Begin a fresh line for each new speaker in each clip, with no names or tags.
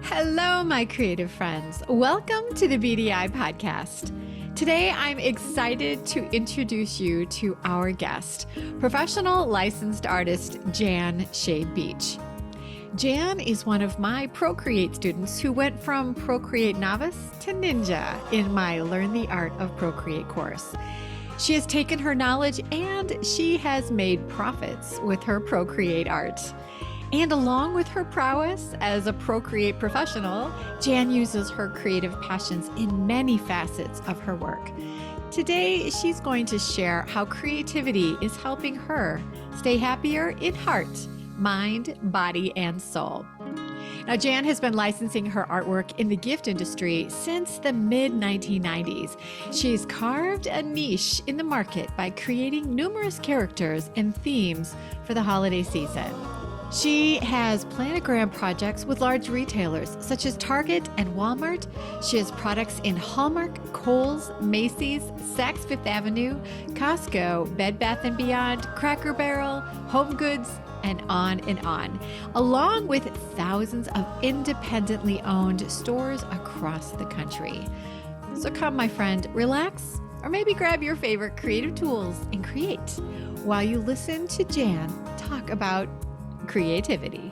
Hello, my creative friends. Welcome to the BDI podcast. Today, I'm excited to introduce you to our guest, professional licensed artist Jan Shea Beach. Jan is one of my Procreate students who went from Procreate novice to ninja in my Learn the Art of Procreate course. She has taken her knowledge and she has made profits with her Procreate art. And along with her prowess as a Procreate professional, Jan uses her creative passions in many facets of her work. Today, she's going to share how creativity is helping her stay happier in heart, mind, body, and soul. Now, Jan has been licensing her artwork in the gift industry since the mid-1990s. She's carved a niche in the market by creating numerous characters and themes for the holiday season. She has planogram projects with large retailers such as Target and Walmart. She has products in Hallmark, Kohl's, Macy's, Saks Fifth Avenue, Costco, Bed Bath & Beyond, Cracker Barrel, Home Goods, and on, along with thousands of independently owned stores across the country. So come, my friend, relax, or maybe grab your favorite creative tools and create while you listen to Jan talk about creativity.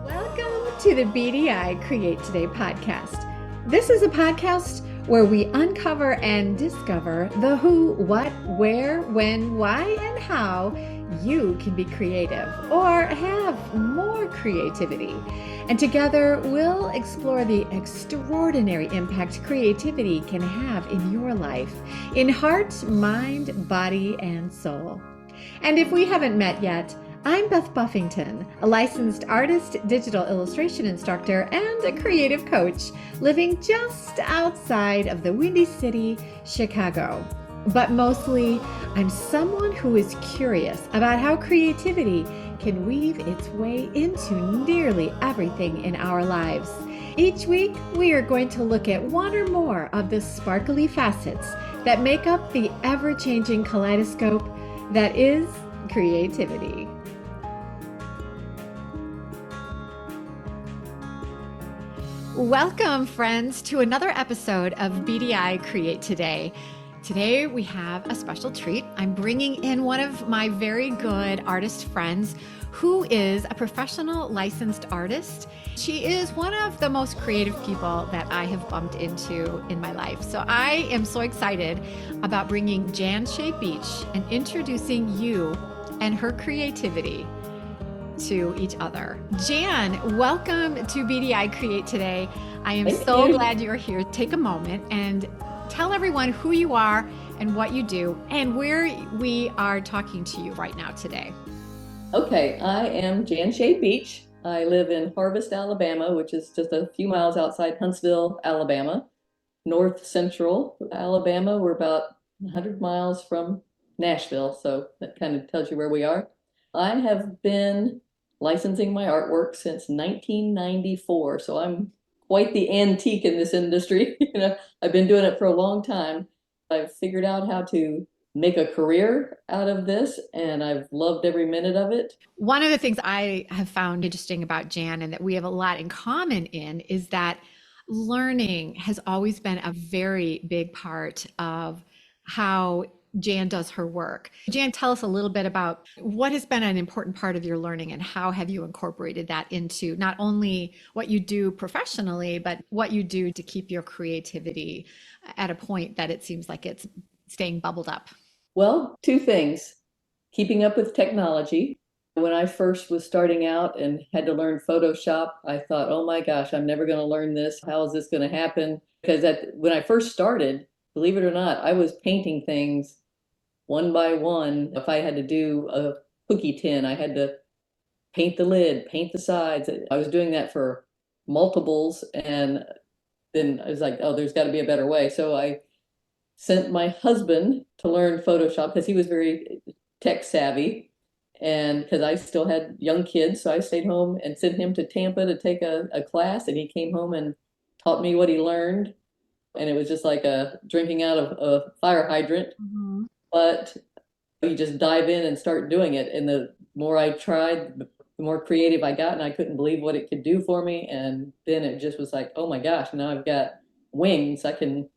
Welcome to the BDI Create Today podcast. This is a podcast where we uncover and discover the who, what, where, when, why, and how you can be creative or have more creativity. And together we'll explore the extraordinary impact creativity can have in your life, in heart, mind, body, and soul. And if we haven't met yet, I'm Beth Buffington, a licensed artist, digital illustration instructor, and a creative coach living just outside of the Windy City, Chicago. But mostly, I'm someone who is curious about how creativity can weave its way into nearly everything in our lives. Each week, we are going to look at one or more of the sparkly facets that make up the ever-changing kaleidoscope that is creativity. Welcome, friends, to another episode of BDI Create Today. Today, we have a special treat. I'm bringing in one of my very good artist friends who is a professional licensed artist. She is one of the most creative people that I have bumped into in my life. So I am so excited about bringing Jan Shea Beach and introducing you and her creativity to each other. Jan, welcome to BDI Create Today. I am so glad you're here. Take a moment and tell everyone who you are and what you do and where we are talking to you right now today.
Okay, I am Jan Shea Beach. I live in Harvest, Alabama, which is just a few miles outside Huntsville, Alabama. North Central Alabama, we're about 100 miles from Nashville, so that kind of tells you where we are. I have been licensing my artwork since 1994, so I'm quite the antique in this industry. I've been doing it for a long time. I've figured out how to make a career out of this, and I've loved every minute of it.
One of the things I have found interesting about Jan and that we have a lot in common in is that learning has always been a very big part of how Jan does her work. Jan, tell us a little bit about what has been an important part of your learning and how have you incorporated that into not only what you do professionally, but what you do to keep your creativity at a point that it seems like it's staying bubbled up.
Well, two things. Keeping up with technology. When I first was starting out and had to learn Photoshop, I thought, oh my gosh, I'm never going to learn this. How is this going to happen? Because when I first started, believe it or not, I was painting things one by one. If I had to do a cookie tin, I had to paint the lid, paint the sides. I was doing that for multiples. And then I was like, oh, there's got to be a better way. So I sent my husband to learn Photoshop because he was very tech savvy. And because I still had young kids, so I stayed home and sent him to Tampa to take a class. And he came home and taught me what he learned. And it was just like drinking out of a fire hydrant. But you just dive in and start doing it. And the more I tried, the the more creative I got, and I couldn't believe what it could do for me. And then it just was like, oh my gosh, now I've got wings. I can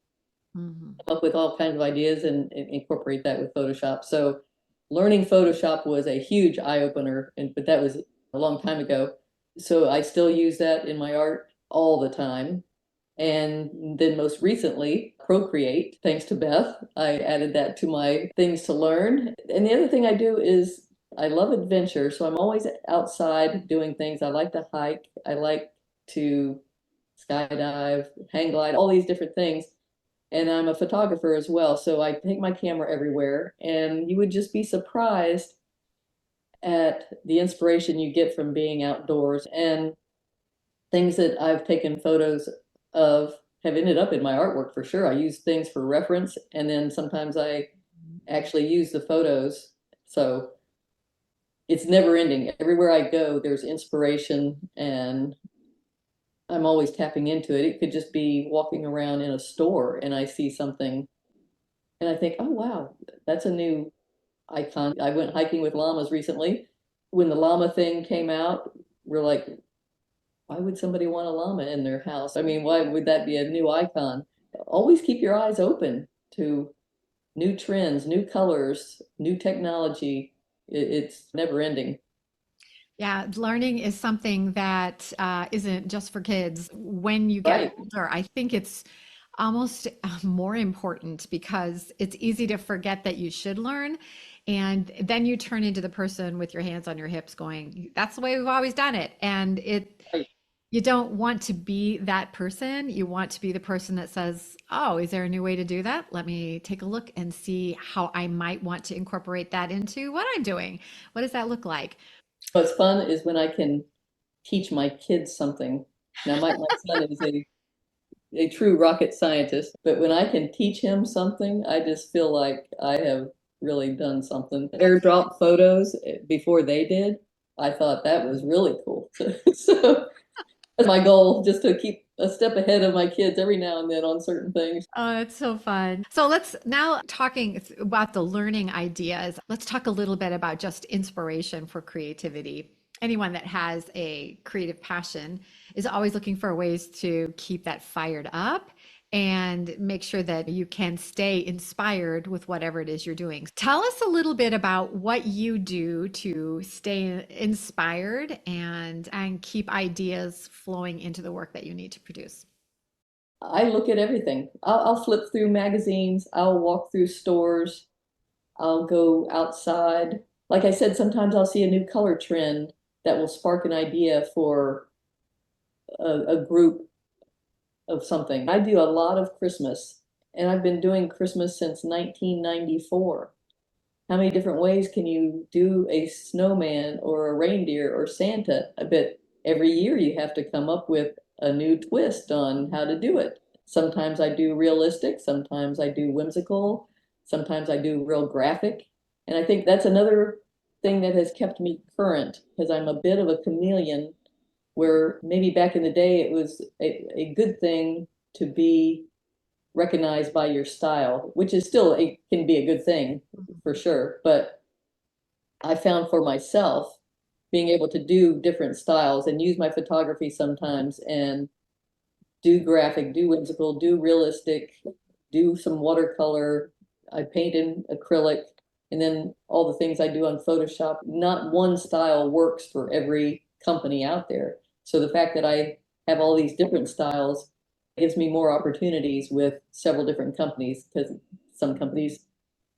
Mhm.
come up with all kinds of ideas and incorporate that with Photoshop. So learning Photoshop was a huge eye opener, but that was a long time ago. So I still use that in my art all the time. And then most recently, Procreate, thanks to Beth, I added that to my things to learn. And the other thing I do is I love adventure. So I'm always outside doing things. I like to hike. I like to skydive, hang glide, all these different things. And I'm a photographer as well. So I take my camera everywhere. And you would just be surprised at the inspiration you get from being outdoors. And things that I've taken photos of have ended up in my artwork for sure. I use things for reference, and then sometimes I actually use the photos. So it's never ending. Everywhere I go, there's inspiration, and I'm always tapping into it. It could just be walking around in a store and I see something and I think, oh, wow, that's a new icon. I went hiking with llamas recently. When the llama thing came out, we're like, why would somebody want a llama in their house? I mean, why would that be a new icon? Always keep your eyes open to new trends, new colors, new technology. It's never ending.
Yeah, learning is something that isn't just for kids. When you get
Right.
older, I think it's almost more important because it's easy to forget that you should learn. And then you turn into the person with your hands on your hips going, that's the way we've always done it. And
Right.
you don't want to be that person. You want to be the person that says, oh, is there a new way to do that? Let me take a look and see how I might want to incorporate that into what I'm doing. What does that look like?
What's fun is when I can teach my kids something. Now, my son is a true rocket scientist, but when I can teach him something, I just feel like I have really done something. Airdrop photos before they did, I thought that was really cool. So that's my goal, just to keep a step ahead of my kids every now and then on certain things.
Oh, that's so fun. So let's now talking about the learning ideas. Let's talk a little bit about just inspiration for creativity. Anyone that has a creative passion is always looking for ways to keep that fired up and make sure that you can stay inspired with whatever it is you're doing. Tell us a little bit about what you do to stay inspired and keep ideas flowing into the work that you need to produce.
I look at everything. I'll flip through magazines, I'll walk through stores, I'll go outside. Like I said, sometimes I'll see a new color trend that will spark an idea for a group of something. I do a lot of Christmas, and I've been doing Christmas since 1994. How many different ways can you do a snowman or a reindeer or Santa? I bet every year you have to come up with a new twist on how to do it. Sometimes I do realistic, sometimes I do whimsical, sometimes I do real graphic. And I think that's another thing that has kept me current because I'm a bit of a chameleon where maybe back in the day it was a good thing to be recognized by your style, which is still can be a good thing for sure. But I found for myself being able to do different styles and use my photography sometimes and do graphic, do whimsical, do realistic, do some watercolor. I paint in acrylic, and then all the things I do on Photoshop. Not one style works for every company out there. So the fact that I have all these different styles gives me more opportunities with several different companies because some companies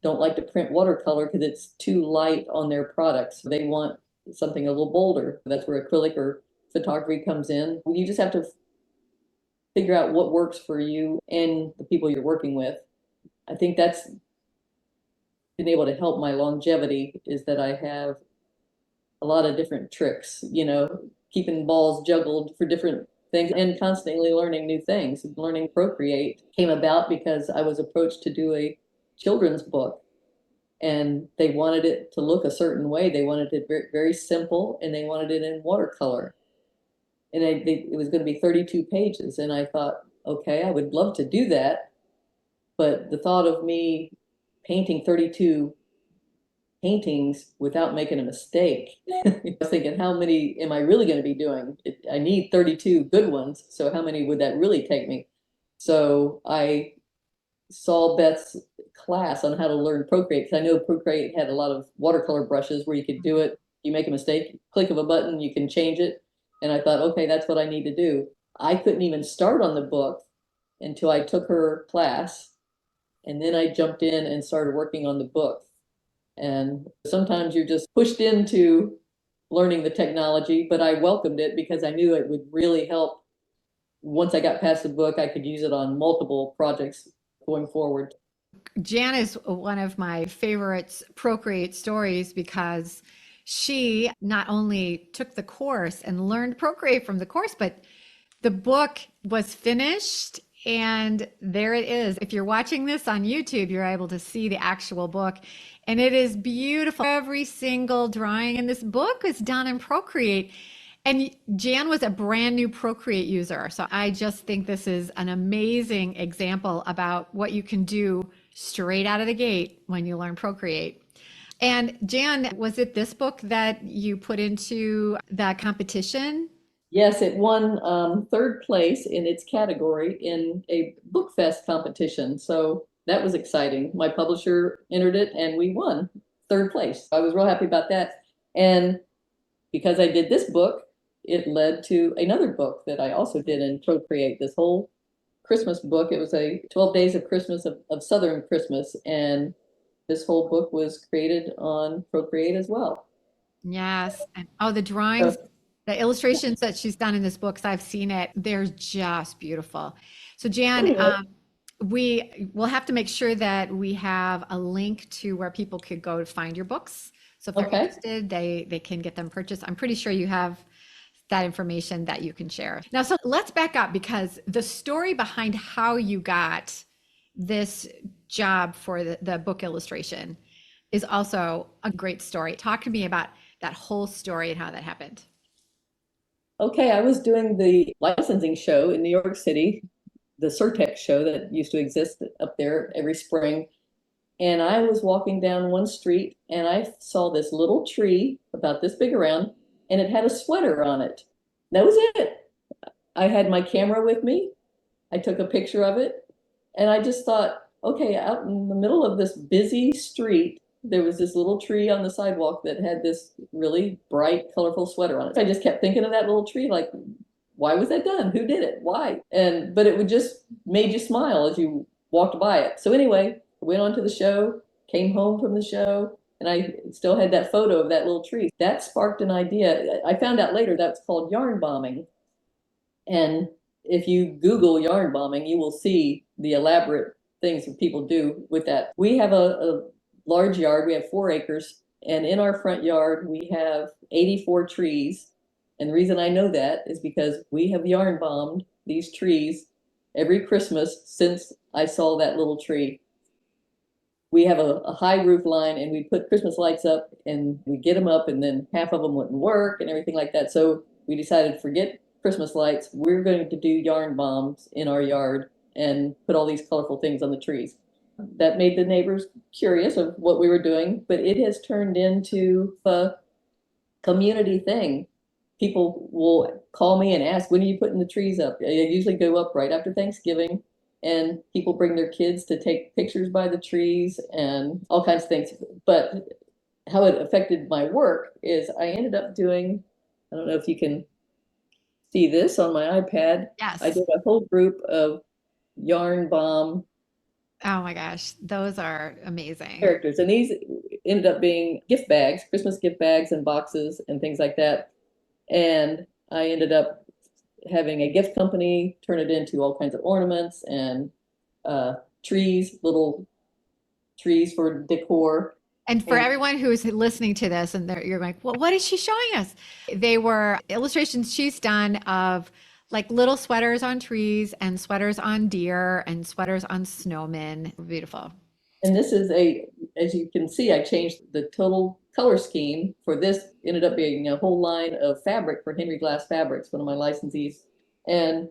don't like to print watercolor because it's too light on their products. They want something a little bolder. That's where acrylic or photography comes in. You just have to figure out what works for you and the people you're working with. I think that's been able to help my longevity is that I have a lot of different tricks, keeping balls juggled for different things and constantly learning new things. Learning Procreate came about because I was approached to do a children's book and they wanted it to look a certain way. They wanted it very, very simple and they wanted it in watercolor. And it was going to be 32 pages. And I thought, okay, I would love to do that. But the thought of me painting 32 paintings without making a mistake. I was thinking, how many am I really going to be doing? I need 32 good ones. So how many would that really take me? So I saw Beth's class on how to learn Procreate, because I know Procreate had a lot of watercolor brushes where you could do it. You make a mistake, click of a button, you can change it. And I thought, okay, that's what I need to do. I couldn't even start on the book until I took her class. And then I jumped in and started working on the book. And sometimes you're just pushed into learning the technology, but I welcomed it because I knew it would really help. Once I got past the book, I could use it on multiple projects going forward.
Jan is one of my favorites Procreate stories because she not only took the course and learned Procreate from the course, but the book was finished and there it is. If you're watching this on YouTube, you're able to see the actual book and it is beautiful. Every single drawing in this book is done in Procreate. And Jan was a brand new Procreate user. So I just think this is an amazing example about what you can do straight out of the gate when you learn Procreate. And Jan, was it this book that you put into the competition?
Yes, it won third place in its category in a book fest competition. So that was exciting. My publisher entered it and we won third place. I was real happy about that. And because I did this book, it led to another book that I also did in Procreate, this whole Christmas book. It was a 12 Days of Christmas, of Southern Christmas. And this whole book was created on Procreate as well.
Yes. And oh, the drawings,
So
the illustrations that she's done in this book, 'cause I've seen it, they're just beautiful. So Jan,
anyway,
we will have to make sure that we have a link to where people could go to find your books. So if they're
okay.
interested, they can get them purchased. I'm pretty sure you have that information that you can share. Now, so let's back up because the story behind how you got this job for the book illustration is also a great story. Talk to me about that whole story and how that happened.
Okay, I was doing the licensing show in New York City, the Surtex show that used to exist up there every spring. And I was walking down one street and I saw this little tree about this big around and it had a sweater on it. That was it. I had my camera with me. I took a picture of it and I just thought, okay, out in the middle of this busy street, there was this little tree on the sidewalk that had this really bright, colorful sweater on it. I just kept thinking of that little tree, like, why was that done? Who did it? Why? But it would just made you smile as you walked by it. So anyway, I went on to the show, came home from the show, and I still had that photo of that little tree. That sparked an idea. I found out later that's called yarn bombing. And if you Google yarn bombing, you will see the elaborate things that people do with that. We have a large yard. We have 4 acres. And in our front yard, we have 84 trees. And the reason I know that is because we have yarn bombed these trees every Christmas since I saw that little tree. We have a high roof line and we put Christmas lights up and we get them up and then half of them wouldn't work and everything like that. So we decided, forget Christmas lights. We're going to do yarn bombs in our yard and put all these colorful things on the trees. That made the neighbors curious of what we were doing, but it has turned into a community thing. People will call me and ask, when are you putting the trees up? I usually go up right after Thanksgiving, and people bring their kids to take pictures by the trees and all kinds of things. But how it affected my work is I ended up doing, I don't know if you can see this on my iPad. I
Yes.
did a whole group of yarn bomb
Oh my gosh, those are amazing.
characters, and these ended up being gift bags, Christmas gift bags and boxes and things like that. And I ended up having a gift company turn it into all kinds of ornaments and trees, little trees for decor.
And for
And
everyone who's listening to this and you're going, well, what is she showing us? They were illustrations she's done of like little sweaters on trees and sweaters on deer and sweaters on snowmen. Beautiful.
this is as you can see, I changed the total color scheme for this, ended up being a whole line of fabric for Henry Glass Fabrics, one of my licensees, and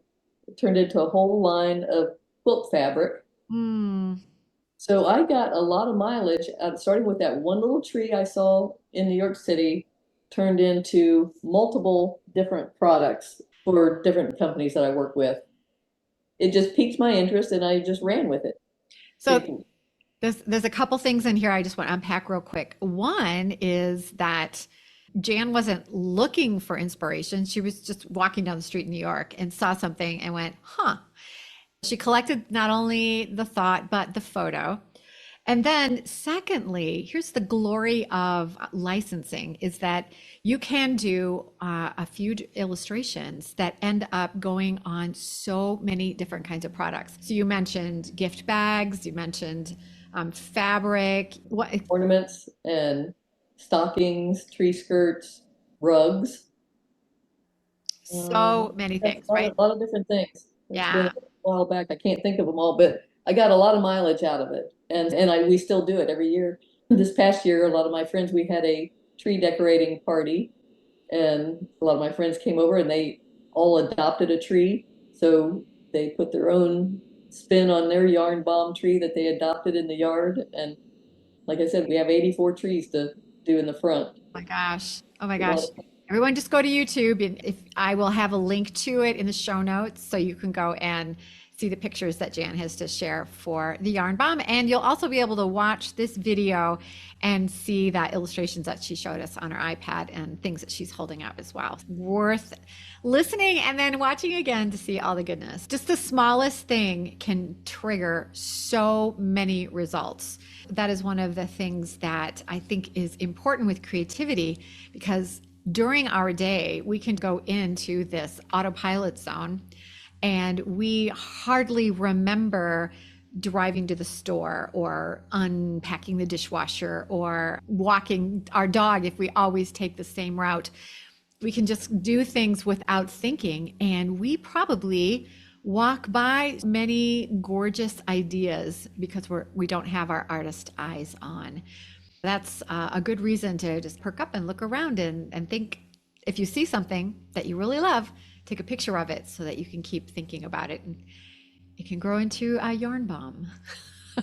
it turned into a whole line of quilt fabric.
Mm.
So I got a lot of mileage starting with that one little tree I saw in New York City, turned into multiple different products for different companies that I work with. It just piqued my interest and I just ran with it.
So there's a couple things in here I just want to unpack real quick. One is that Jan wasn't looking for inspiration. She was just walking down the street in New York and saw something and went, huh. She collected not only the thought, but the photo. And then, secondly, here's the glory of licensing is that you can do a few illustrations that end up going on so many different kinds of products. So, you mentioned gift bags, you mentioned fabric. What?
Ornaments and stockings, tree skirts, rugs.
So many
That's
things, right?
a lot of different things. It's been
Yeah.
a while back. I can't think of them all, but I got a lot of mileage out of it. And we still do it every year. This past year, a lot of my friends, we had a tree decorating party, and a lot of my friends came over and they all adopted a tree. So they put their own spin on their yarn bomb tree that they adopted in the yard. And like I said, we have 84 trees to do in the front.
My gosh. Oh my
A lot
gosh.
of
Everyone just go to YouTube and if I will have a link to it in the show notes so you can go and see the pictures that Jan has to share for the yarn bomb. And you'll also be able to watch this video and see that illustrations that she showed us on her iPad and things that she's holding up as well. Worth listening and then watching again to see all the goodness. Just the smallest thing can trigger so many results. That is one of the things that I think is important with creativity because during our day, we can go into this autopilot zone and we hardly remember driving to the store or unpacking the dishwasher or walking our dog if we always take the same route. We can just do things without thinking, and we probably walk by many gorgeous ideas because we don't have our artist eyes on. That's a good reason to just perk up and look around and think. If you see something that you really love, take a picture of it so that you can keep thinking about it and it can grow into a yarn bomb.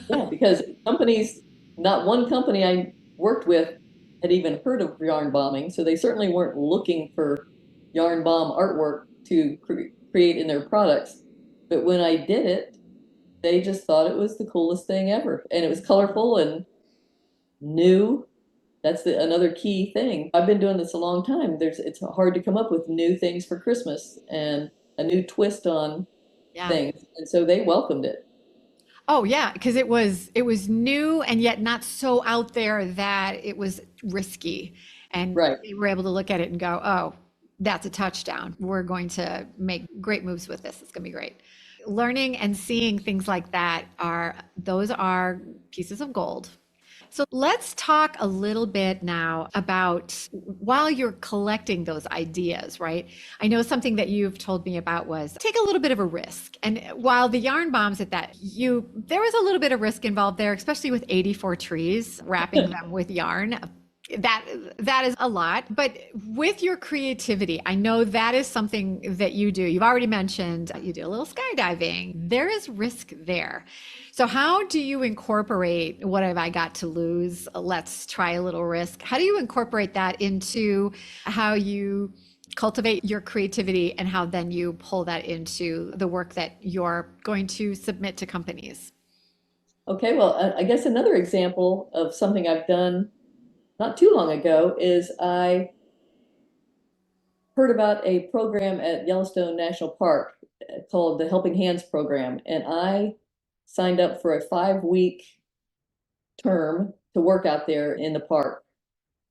Yeah, because companies, not one company I worked with had even heard of yarn bombing, so they certainly weren't looking for yarn bomb artwork to create in their products. But when I did it, they just thought it was the coolest thing ever, and it was colorful and new. That's another key thing. I've been doing this a long time. It's hard to come up with new things for Christmas and a new twist on
Yeah.
things, and so they welcomed it.
Oh yeah, because it was new and yet not so out there that it was risky. And
Right.
they were able to look at it and go, "Oh, that's a touchdown. We're going to make great moves with this. It's going to be great." Learning and seeing things like that are those are pieces of gold. So let's talk a little bit now about while you're collecting those ideas, right? I know something that you've told me about was take a little bit of a risk. And while the yarn bombs at that, there was a little bit of risk involved there, especially with 84 trees, wrapping them with yarn. That that is a lot, but with your creativity, I know that is something that you do. You've already mentioned you do a little skydiving. There is risk there. So how do you incorporate what have I got to lose? Let's try a little risk. How do you incorporate that into how you cultivate your creativity and how then you pull that into the work that you're going to submit to companies?
Okay, well, I guess another example of something I've done not too long ago is I heard about a program at Yellowstone National Park called the Helping Hands Program, and I signed up for a 5 week term to work out there in the park,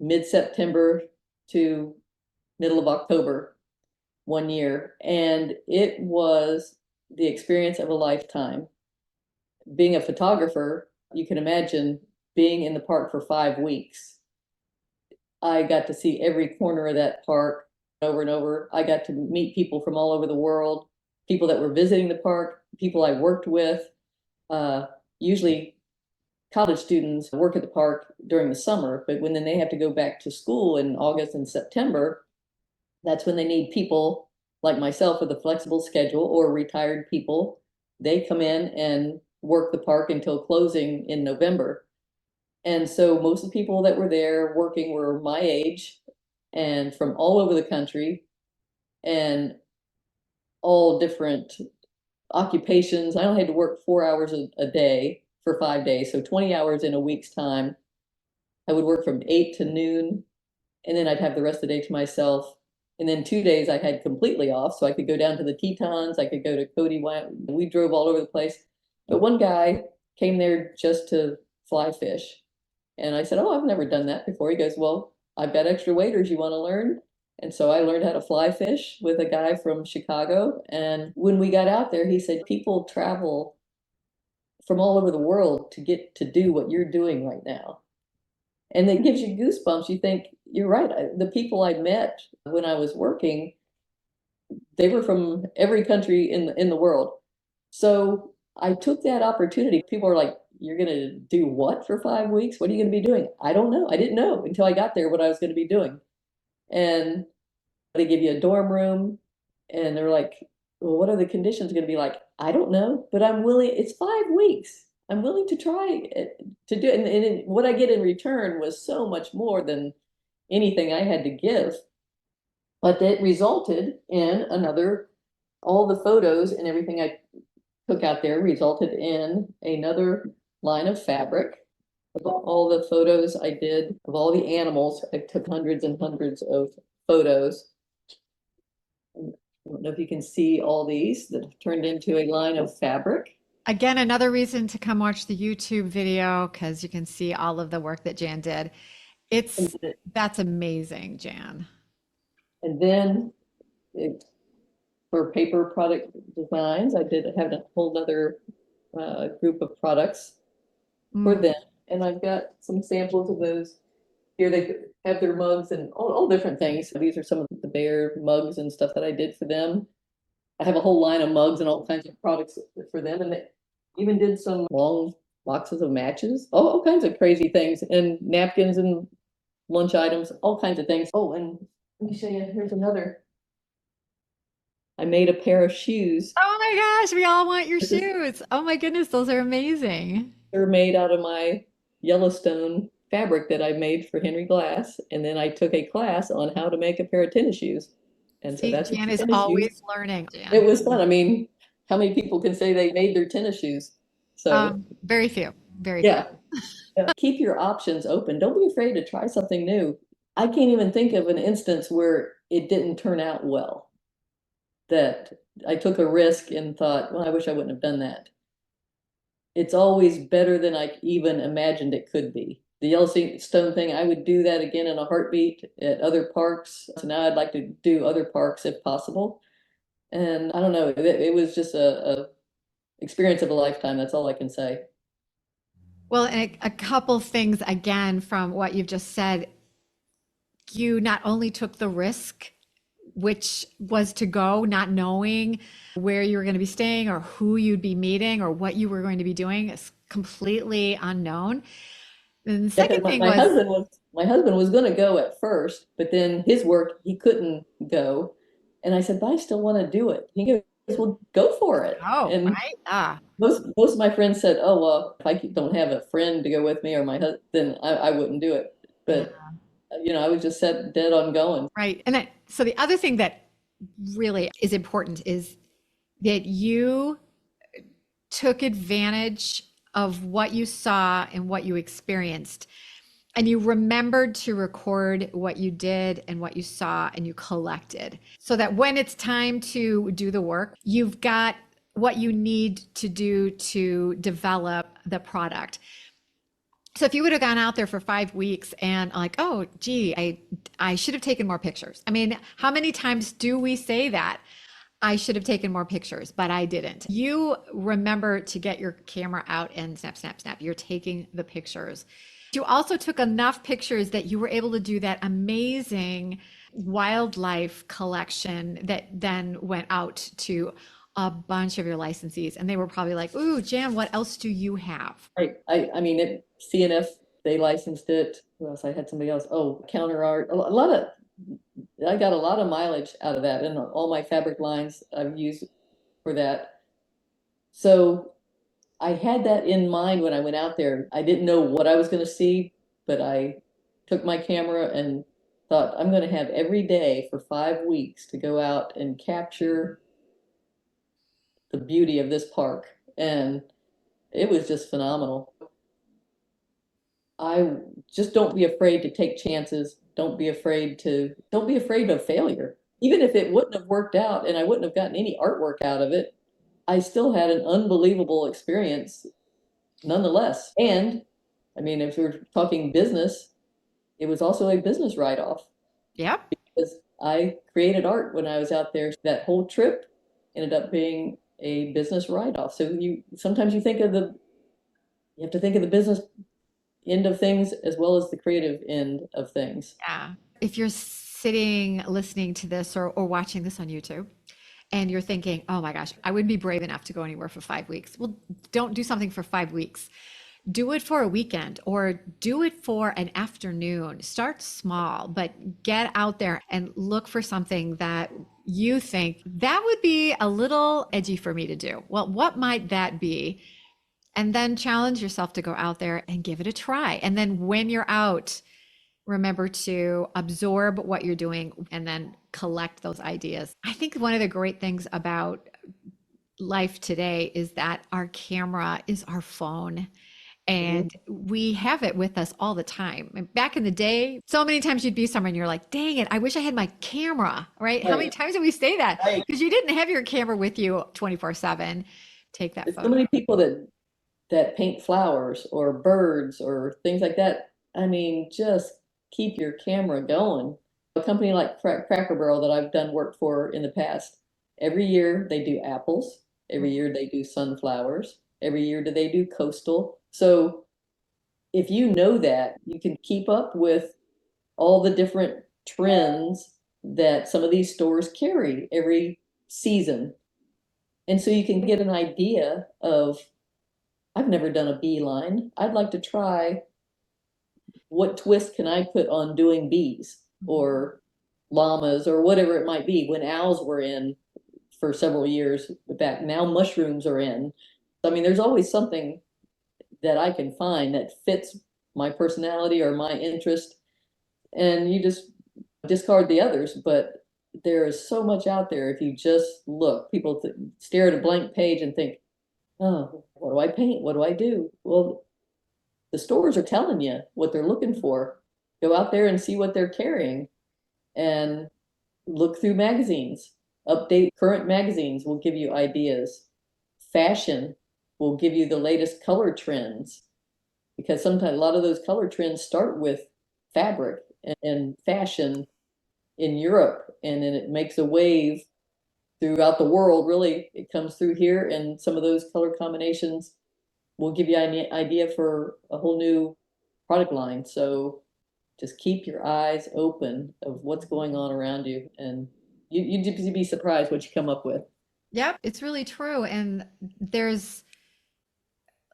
mid-September to middle of October one year, and it was the experience of a lifetime. Being a photographer, you can imagine being in the park for 5 weeks. I got to see every corner of that park over and over. I got to meet people from all over the world, people that were visiting the park, people I worked with. Uh, Usually, college students work at the park during the summer, but when then they have to go back to school in August and September, that's when they need people like myself with a flexible schedule or retired people. They come in and work the park until closing in November. And so most of the people that were there working were my age and from all over the country and all different occupations. I only had to work 4 hours a day for 5 days, so 20 hours in a week's time. I would work from 8 to noon, and then I'd have the rest of the day to myself. And then 2 days I had completely off, so I could go down to the Tetons, I could go to Cody. We drove all over the place. But one guy came there just to fly fish. And I said, "Oh, I've never done that before." He goes, "Well, I've got extra waders. You want to learn?" And so I learned how to fly fish with a guy from Chicago. And when we got out there, he said, "People travel from all over the world to get to do what you're doing right now." And it gives you goosebumps. You think, you're right. The people I met when I was working, they were from every country in the world. So I took that opportunity. People are like, "You're going to do what for 5 weeks? What are you going to be doing?" I don't know. I didn't know until I got there what I was going to be doing. And they give you a dorm room, and they're like, "Well, what are the conditions going to be like?" I don't know, but I'm willing. It's 5 weeks. I'm willing to try to do it. And what I get in return was so much more than anything I had to give. But it resulted in all the photos and everything I took out there resulted in another line of fabric. All the photos I did of all the animals, I took hundreds and hundreds of photos. I don't know if you can see all these that have turned into a line of fabric.
Again, another reason to come watch the YouTube video because you can see all of the work that Jan did.
And,
It's That's amazing, Jan.
and then it, for paper product designs, I did have a whole other group of products for
Mm.
them. And I've got some samples of those here. They have their mugs and all different things. These are some of the bear mugs and stuff that I did for them. I have a whole line of mugs and all kinds of products for them. And they even did some long boxes of matches, all kinds of crazy things, and napkins and lunch items, all kinds of things. Oh, and let me show you. Here's another. I made a pair of shoes.
Oh my gosh, we all want your
This is
shoes. Oh my goodness, those are amazing.
They're made out of my Yellowstone fabric that I made for Henry Glass. And then I took a class on how to make a pair of tennis shoes. And so
See,
that's what
Jan
the
is
tennis shoes.
always learning,
It
Jan.
was fun. I mean, how many people can say they made their tennis shoes? So
Very few, very few.
yeah, yeah. Keep your options open. Don't be afraid to try something new. I can't even think of an instance where it didn't turn out well, that I took a risk and thought, well, I wish I wouldn't have done that. It's always better than I even imagined it could be. The Yellowstone thing, I would do that again in a heartbeat at other parks. So now I'd like to do other parks if possible. And I don't know, it was just a experience of a lifetime. That's all I can say.
Well, and a couple things again from what you've just said. You not only took the risk, which was to go not knowing where you were going to be staying or who you'd be meeting or what you were going to be doing. It's completely unknown. And the
Yeah, because
second thing was,
my husband was going to go at first, but then his work he couldn't go, and I said, "But I still want to do it." He goes, "Well, go for it."
oh,
And
right? Ah,
most of my friends said, "Oh well, if I don't have a friend to go with me or my husband, then I wouldn't do it."
yeah,
But I was just set dead on going.
right. And then, so the other thing that really is important is that you took advantage of what you saw and what you experienced. And you remembered to record what you did and what you saw and you collected so that when it's time to do the work, you've got what you need to do to develop the product. So if you would have gone out there for 5 weeks and like, oh, gee, I should have taken more pictures. I mean, how many times do we say that? I should have taken more pictures, but I didn't. You remember to get your camera out and snap, snap, snap. You're taking the pictures. You also took enough pictures that you were able to do that amazing wildlife collection that then went out to a bunch of your licensees. And they were probably like, ooh, Jan, what else do you have?
Right. I mean, CNF, they licensed it. Who else? I had somebody else. Oh, Counter Art. I got a lot of mileage out of that, and all my fabric lines I've used for that. So I had that in mind when I went out there. I didn't know what I was going to see, but I took my camera and thought, I'm going to have every day for 5 weeks to go out and capture the beauty of this park. And it was just phenomenal. I just don't be afraid to take chances. Don't be afraid of failure. Even if it wouldn't have worked out and I wouldn't have gotten any artwork out of it, I still had an unbelievable experience nonetheless. And I mean, if we're talking business, it was also a business write-off
Yep.
because I created art when I was out there. That whole trip ended up being a business write-off. So you sometimes you have to think of the business end of things as well as the creative end of things.
Yeah. If you're sitting listening to this or watching this on YouTube and you're thinking, oh my gosh, I wouldn't be brave enough to go anywhere for 5 weeks. Well, don't do something for 5 weeks. Do it for a weekend or do it for an afternoon. Start small, but get out there and look for something that you think that would be a little edgy for me to do. Well, what might that be? And then challenge yourself to go out there and give it a try. And then when you're out, remember to absorb what you're doing and then collect those ideas. I think one of the great things about life today is that our camera is our phone and we have it with us all the time. And back in the day, so many times you'd be somewhere and you're like, dang it, I wish I had my camera, right? How many times did we say that?
Right.
Because you didn't have your camera with you 24/7. Take that
There's so
photo.
many people that paint flowers or birds or things like that. I mean, just keep your camera going. A company like Cracker Barrel that I've done work for in the past, every year they do apples, every year they do sunflowers, every year do they do coastal. So if you know that, you can keep up with all the different trends that some of these stores carry every season. And so you can get an idea of, I've never done a beeline. I'd like to try what twist can I put on doing bees or llamas or whatever it might be. When owls were in for several years back, now mushrooms are in. I mean, there's always something that I can find that fits my personality or my interest, and you just discard the others. But there is so much out there if you just look. People stare at a blank page and think, oh, what do I paint? What do I do? Well, the stores are telling you what they're looking for. Go out there and see what they're carrying and look through magazines. Update current magazines will give you ideas. Fashion will give you the latest color trends because sometimes a lot of those color trends start with fabric and fashion in Europe, and then it makes a wave throughout the world. Really, it comes through here, and some of those color combinations will give you an idea for a whole new product line. So just keep your eyes open of what's going on around you, and you'd be surprised what you come up with.
Yep, it's really true. And there's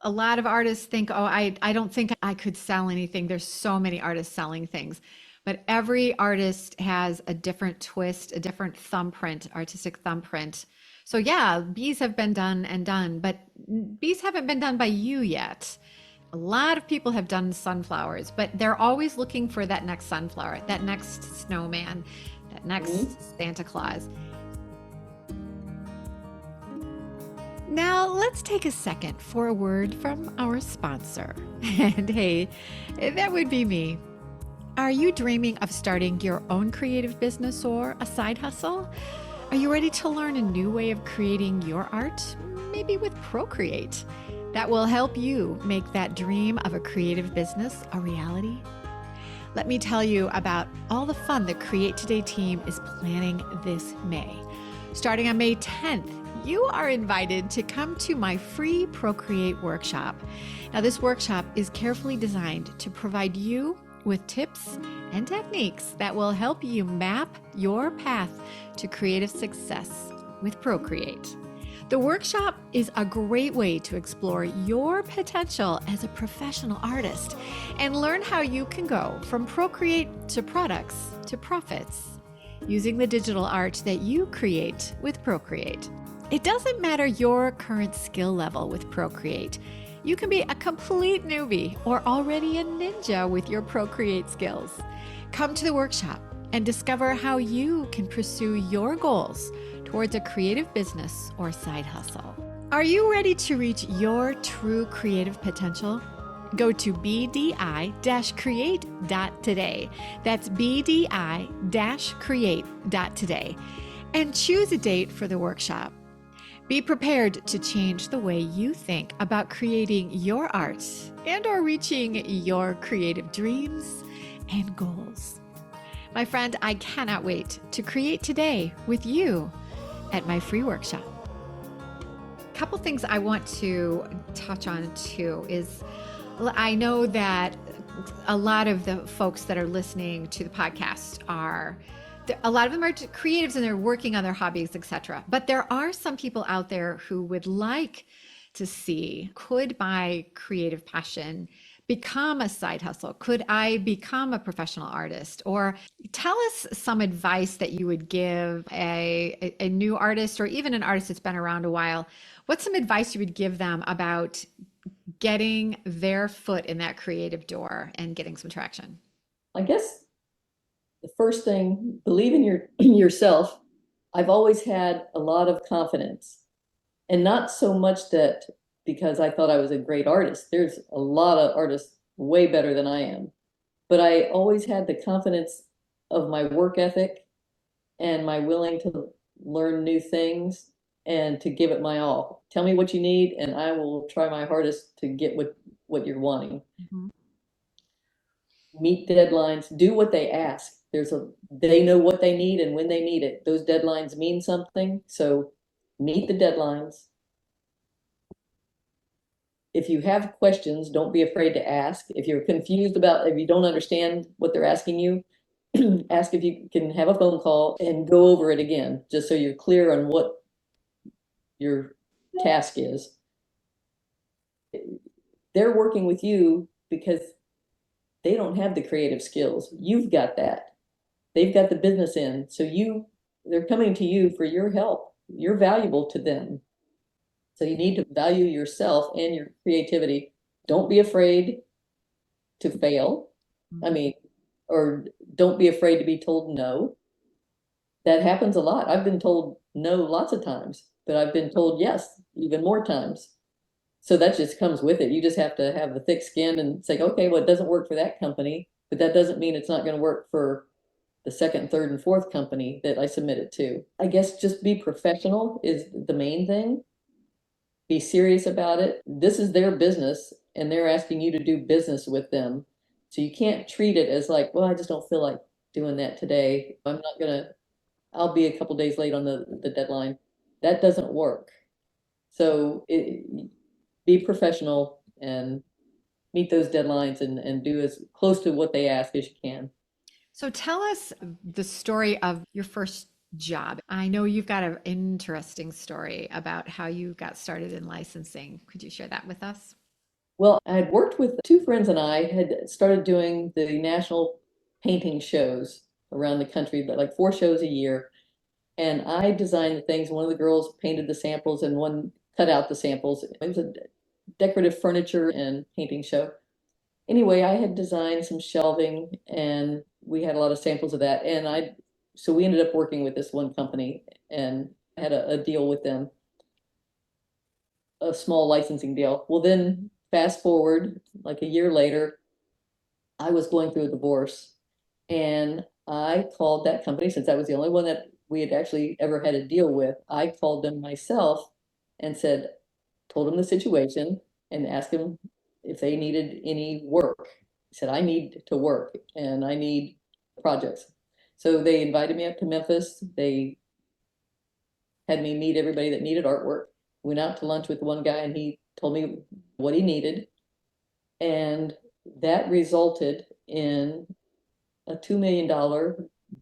a lot of artists think, oh, I don't think I could sell anything. There's so many artists selling things. But every artist has a different twist, a different thumbprint, artistic thumbprint. So yeah, bees have been done and done, but bees haven't been done by you yet. A lot of people have done sunflowers, but they're always looking for that next sunflower, that next snowman, that next Santa Claus. Now, let's take a second for a word from our sponsor. And hey, that would be me. Are you dreaming of starting your own creative business or a side hustle? Are you ready to learn a new way of creating your art? Maybe with Procreate. That will help you make that dream of a creative business a reality. Let me tell you about all the fun the Create.today team is planning this May. Starting on May 10th, you are invited to come to my free Procreate workshop. Now, this workshop is carefully designed to provide you with tips and techniques that will help you map your path to creative success with Procreate. The workshop is a great way to explore your potential as a professional artist and learn how you can go from Procreate to products to profits using the digital art that you create with Procreate. It doesn't matter your current skill level with Procreate. You can be a complete newbie or already a ninja with your Procreate skills. Come to the workshop and discover how you can pursue your goals towards a creative business or side hustle. Are you ready to reach your true creative potential? Go to BDI-Create.today. That's BDI-Create.today and choose a date for the workshop. Be prepared to change the way you think about creating your art and or reaching your creative dreams and goals. My friend, I cannot wait to create today with you at my free workshop. A couple things I want to touch on too is I know that a lot of the folks that are listening to the podcast a lot of them are creatives and they're working on their hobbies, etc. But there are some people out there who would like to see, could my creative passion become a side hustle? Could I become a professional artist? Or tell us some advice that you would give a new artist or even an artist that's been around a while. What's some advice you would give them about getting their foot in that creative door and getting some traction?
I guess the first thing, believe in yourself. I've always had a lot of confidence, and not so much that because I thought I was a great artist. There's a lot of artists way better than I am, but I always had the confidence of my work ethic and my willing to learn new things and to give it my all. Tell me what you need, and I will try my hardest to get what you're wanting.
Mm-hmm.
Meet deadlines, do what they ask. They know what they need and when they need it. Those deadlines mean something. So meet the deadlines. If you have questions, don't be afraid to ask. If you don't understand what they're asking you, ask if you can have a phone call and go over it again, just so you're clear on what your task is. They're working with you because they don't have the creative skills. You've got that. They've got the business end. So they're coming to you for your help. You're valuable to them. So you need to value yourself and your creativity. Don't be afraid to fail. I mean, or don't be afraid to be told no. That happens a lot. I've been told no lots of times, but I've been told yes even more times. So that just comes with it. You just have to have the thick skin and say, okay, well, it doesn't work for that company, but that doesn't mean it's not going to work for the second, third, and fourth company that I submitted to. I guess just be professional is the main thing. Be serious about it. This is their business and they're asking you to do business with them. So you can't treat it as like, well, I just don't feel like doing that today. I'll be a couple days late on the deadline. That doesn't work. So be professional and meet those deadlines and do as close to what they ask as you can.
So tell us the story of your first job. I know you've got an interesting story about how you got started in licensing. Could you share that with us?
Well, I had worked with two friends and I had started doing the national painting shows around the country, like 4 shows a year. And I designed the things. One of the girls painted the samples and one cut out the samples. It was a decorative furniture and painting show. Anyway, I had designed some shelving and we had a lot of samples of that. So we ended up working with this one company and had a deal with them, a small licensing deal. Well, then fast forward like a year later, I was going through a divorce and I called that company, since that was the only one that we had actually ever had a deal with. I called them myself and told them the situation and asked them if they needed any work. I said, I need to work and I need projects. So they invited me up to Memphis. They had me meet everybody that needed artwork. Went out to lunch with one guy and he told me what he needed. And that resulted in a $2 million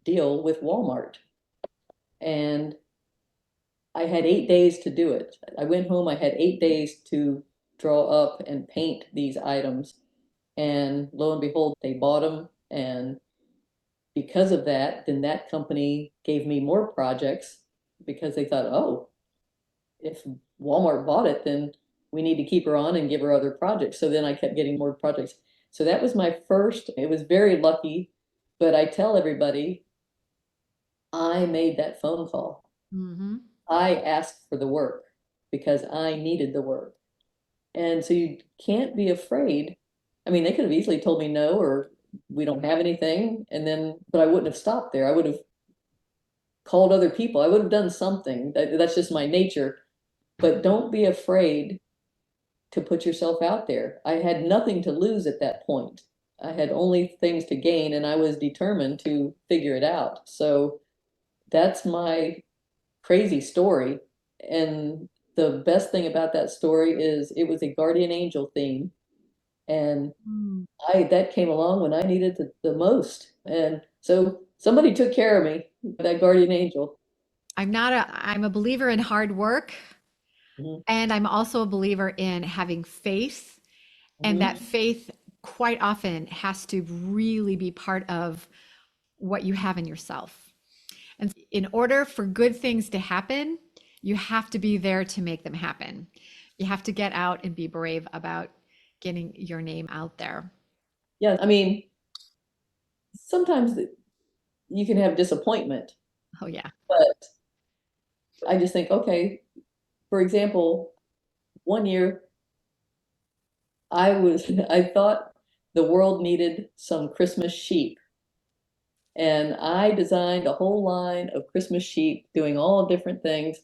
deal with Walmart. And I had 8 days to do it. I went home, I had 8 days to draw up and paint these items. And lo and behold, they bought them. And because of that, then that company gave me more projects because they thought, oh, if Walmart bought it, then we need to keep her on and give her other projects. So then I kept getting more projects. So that was my first. It was very lucky, but I tell everybody I made that phone call.
Mm-hmm.
I asked for the work because I needed the work. And so you can't be afraid. I mean, they could have easily told me no, or we don't have anything. And then, but I wouldn't have stopped there. I would have called other people. I would have done something. That's just my nature. But don't be afraid to put yourself out there. I had nothing to lose at that point. I had only things to gain, and I was determined to figure it out. So that's my crazy story. And the best thing about that story is it was a guardian angel theme. And
Mm.
I that came along when I needed the most. And so somebody took care of me, that guardian angel.
I'm a believer in hard work,
Mhm,
and I'm also a believer in having faith, and that
mhm.
faith quite often has to really be part of what you have in yourself. And in order for good things to happen, you have to be there to make them happen. You have to get out and be brave about getting your name out there.
Yeah, I mean, sometimes you can have disappointment,
Oh, yeah.
but I just think, okay, for example, one year I thought the world needed some Christmas sheep. And I designed a whole line of Christmas sheep doing all different things.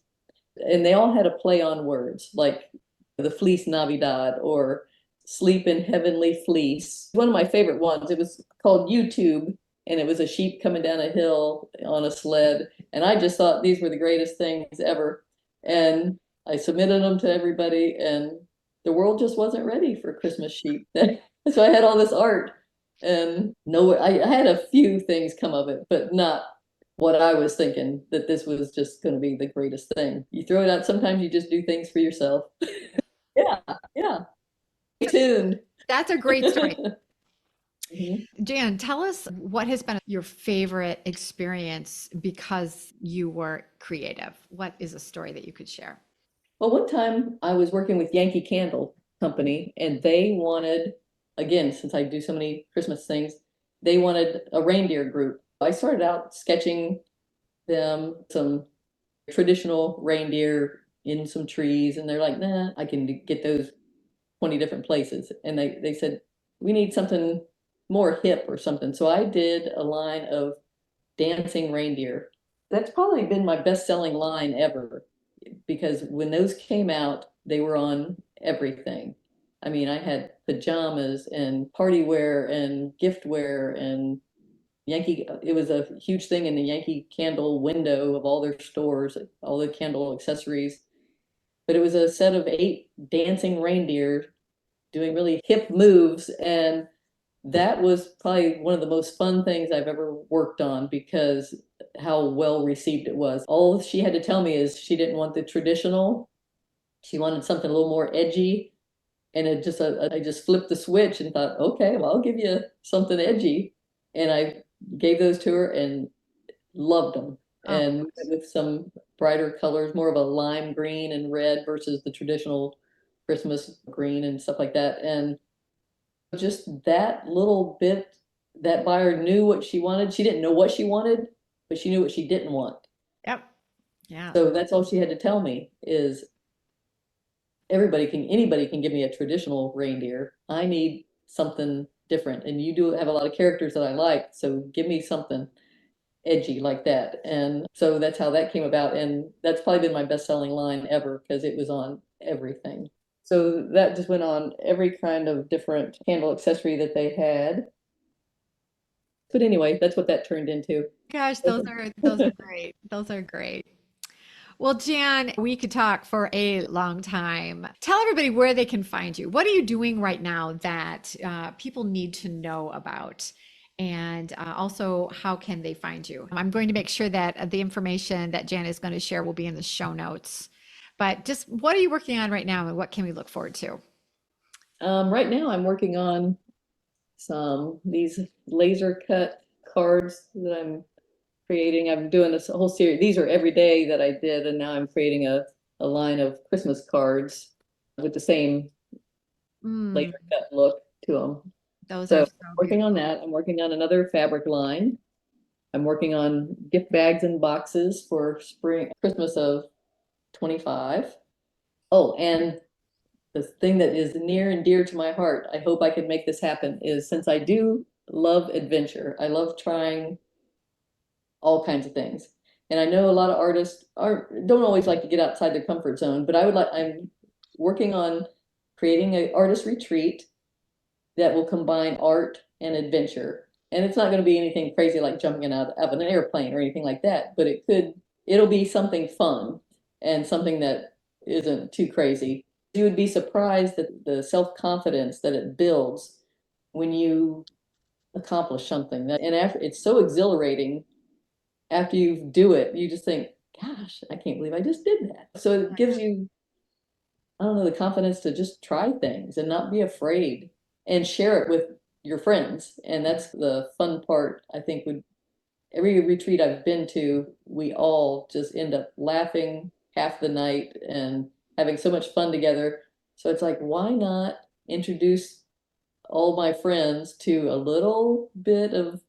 And they all had a play on words, like the fleece Navidad or sleep in heavenly fleece. One of my favorite ones, it was called YouTube, and it was a sheep coming down a hill on a sled. And I just thought these were the greatest things ever. And I submitted them to everybody, and the world just wasn't ready for Christmas sheep. So I had all this art, and no, I had a few things come of it, but not what I was thinking, that this was just going to be the greatest thing. You throw it out. Sometimes you just do things for yourself. Yeah, yeah. Stay tuned.
That's a great story.
Mhm.
Jan, tell us what has been your favorite experience because you were creative. What is a story that you could share?
Well, one time I was working with Yankee Candle Company, and they wanted, again, since I do so many Christmas things, they wanted a reindeer group. I started out sketching them some traditional reindeer in some trees, and they're like, nah, I can get those 20 different places. And they said, we need something more hip or something. So I did a line of dancing reindeer. That's probably been my best selling line ever, because when those came out, they were on everything. I mean, I had pajamas and party wear and gift wear and Yankee, it was a huge thing in the Yankee Candle window of all their stores, all the candle accessories. But it was a set of 8 dancing reindeer doing really hip moves. And that was probably one of the most fun things I've ever worked on, because how well received it was. All she had to tell me is she didn't want the traditional. She wanted something a little more edgy. And I just flipped the switch and thought, okay, well, I'll give you something edgy. And I gave those to her and loved them.
Oh,
And with some brighter colors, more of a lime green and red versus the traditional Christmas green and stuff like that. And just that little bit, that buyer knew what she wanted. She didn't know what she wanted, but she knew what she didn't want.
yep. Yeah.
So that's all she had to tell me is anybody can give me a traditional reindeer. I need something different. And you do have a lot of characters that I like. So give me something edgy like that. And so that's how that came about. And that's probably been my best selling line ever, because it was on everything. So that just went on every kind of different candle accessory that they had. But anyway, that's what that turned into.
Gosh, those are great. Those are great. Well, Jan, we could talk for a long time. Tell everybody where they can find you. What are you doing right now that people need to know about? And also, how can they find you? I'm going to make sure that the information that Jan is going to share will be in the show notes. But just what are you working on right now and what can we look forward to?
Right now, I'm working on these laser cut cards that I'm creating. I'm doing this whole series. These are every day that I did, and now I'm creating a line of Christmas cards with the same
Mm,
laser cut look to them.
those
So
are
I'm
so
working on
beautiful.
that. I'm working on another fabric line. I'm working on gift bags and boxes for spring, Christmas of 25. Oh, and the thing that is near and dear to my heart, I hope I can make this happen, is since I do love adventure, I love trying all kinds of things. And I know a lot of artists don't always like to get outside their comfort zone, but I'm working on creating an artist retreat that will combine art and adventure. And it's not going to be anything crazy like jumping out of an airplane or anything like that, but it'll be something fun and something that isn't too crazy. You would be surprised at the self-confidence that it builds when you accomplish something. And after it's so exhilarating after you do it, you just think, gosh, I can't believe I just did that. So it gives you, I don't know, the confidence to just try things and not be afraid and share it with your friends. And that's the fun part, I think, would every retreat I've been to, we all just end up laughing half the night and having so much fun together. So it's like, why not introduce all my friends to a little bit of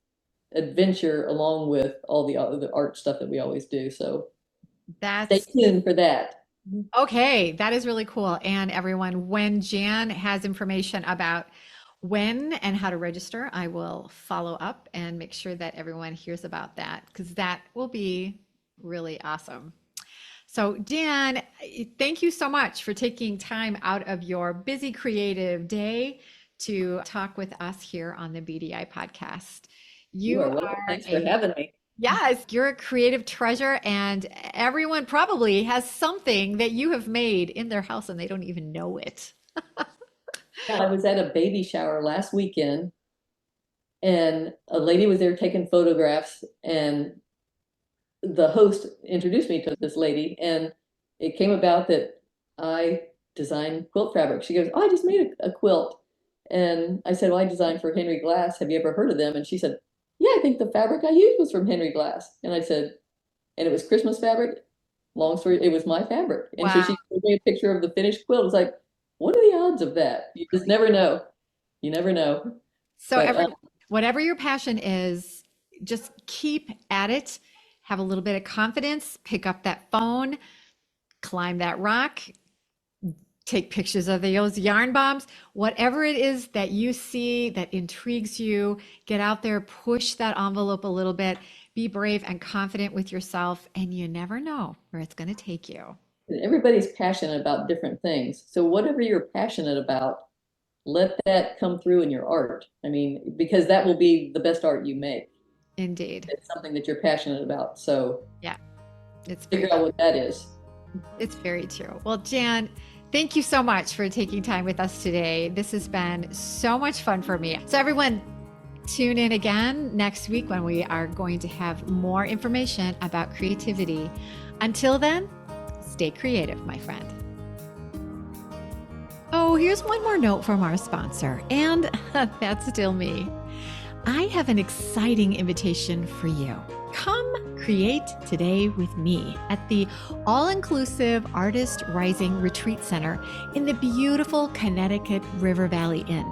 adventure along with all the other art stuff that we always do. So stay
That's
tuned for that.
okay. That is really cool. And everyone, when Jan has information about when and how to register, I will follow up and make sure that everyone hears about that because that will be really awesome. So, Jan, thank you so much for taking time out of your busy creative day to talk with us here on the BDI podcast.
You
You
are welcome.
are
Thanks for
a
having me.
Yes, you're a creative treasure, and everyone probably has something that you have made in their house and they don't even know it.
I was at a baby shower last weekend and a lady was there taking photographs and the host introduced me to this lady and it came about that I designed quilt fabric. She goes, "Oh, I just made a quilt." And I said, "Well, I designed for Henry Glass. Have you ever heard of them?" And she said, "Yeah, I think the fabric I used was from Henry Glass." And I said, and it was Christmas fabric. Long story, it was my fabric. And so
Wow.
she showed me a picture of the finished quilt. It was like, what are the odds of that? You just never know. You never know.
So,
But
whatever your passion is, just keep at it. Have a little bit of confidence, pick up that phone, climb that rock, take pictures of those yarn bombs, whatever it is that you see that intrigues you, get out there, push that envelope a little bit, be brave and confident with yourself, and you never know where it's going to take you.
everybody's passionate about different things. So whatever you're passionate about, let that come through in your art. I mean, because that will be the best art you make.
Indeed.
It's something that you're passionate about. So
Yeah, it's very
figure out
true.
what that is.
It's very true. Well, Jan, thank you so much for taking time with us today. This has been so much fun for me. So, everyone, tune in again next week when we are going to have more information about creativity. Until then, stay creative, my friend. Oh, here's one more note from our sponsor, and that's still me. I have an exciting invitation for you. Come create today with me at the all-inclusive Artist Rising Retreat Center in the beautiful Connecticut River Valley Inn.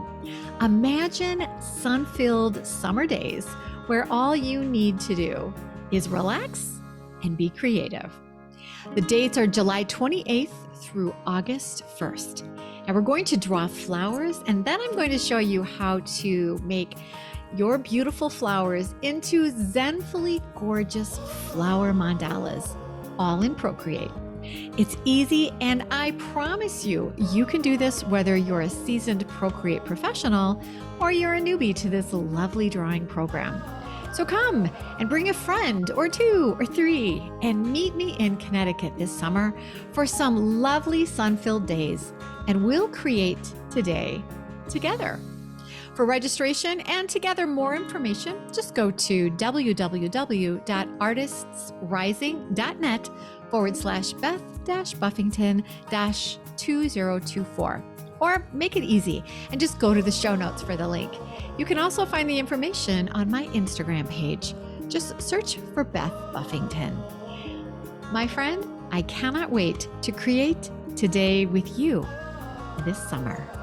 Imagine sun-filled summer days where all you need to do is relax and be creative. The dates are July 28th through August 1st. And we're going to draw flowers, and then I'm going to show you how to make your beautiful flowers into zenfully gorgeous flower mandalas, all in Procreate. It's easy, and I promise you, you can do this whether you're a seasoned Procreate professional or you're a newbie to this lovely drawing program. So come and bring a friend or two or three and meet me in Connecticut this summer for some lovely sun-filled days, and we'll create today together. For registration and to gather more information, just go to www.artistsrising.net/Beth-Buffington-2024. Or make it easy and just go to the show notes for the link. You can also find the information on my Instagram page. Just search for Beth Buffington. My friend, I cannot wait to create today with you this summer.